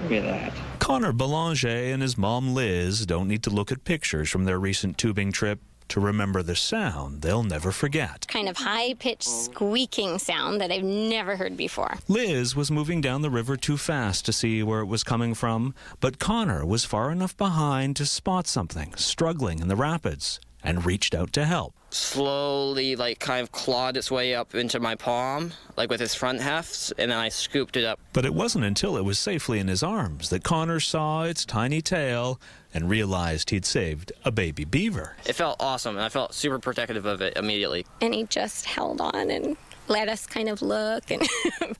Look at that. Connor Belanger and his mom Liz don't need to look at pictures from their recent tubing trip to remember the sound they'll never forget. Kind of high-pitched squeaking sound that I've never heard before. Liz was moving down the river too fast to see where it was coming from, but Connor was far enough behind to spot something struggling in the rapids and reached out to help. Slowly, kind of clawed its way up into my palm, with its front heft, and then I scooped it up. But it wasn't until it was safely in his arms that Connor saw its tiny tail and realized he'd saved a baby beaver. It felt awesome, and I felt super protective of it immediately. And he just held on and let us kind of look. And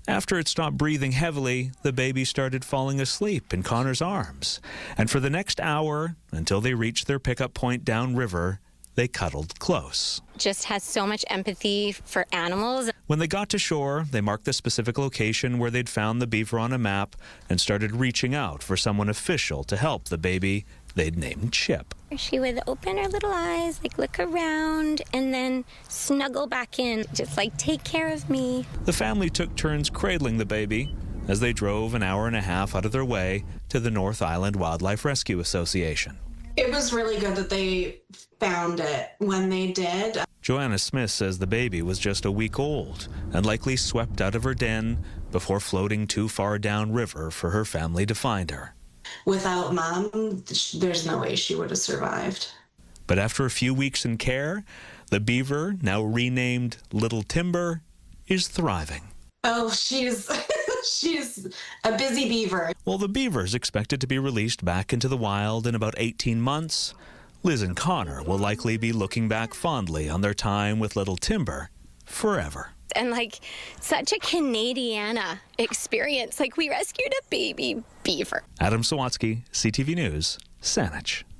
After it stopped breathing heavily, the baby started falling asleep in Connor's arms. And for the next hour, until they reached their pickup point downriver, they cuddled close. just has so much empathy for animals. When they got to shore, they marked the specific location where they'd found the beaver on a map and started reaching out for someone official to help the baby they'd named Chip. She would open her little eyes, look around, and then snuggle back in, just take care of me. The family took turns cradling the baby as they drove an hour and a half out of their way to the North Island Wildlife Rescue Association. It was really good that they found it when they did. Joanna Smith says the baby was just a week old and likely swept out of her den before floating too far downriver for her family to find her. Without Mom, there's no way she would have survived. But after a few weeks in care, the beaver, now renamed Little Timber, is thriving. Oh, she's a busy beaver. While the beaver is expected to be released back into the wild in about 18 months, Liz and Connor will likely be looking back fondly on their time with Little Timber forever. And such a Canadiana experience. We rescued a baby beaver. Adam Sawatsky, CTV News, Saanich.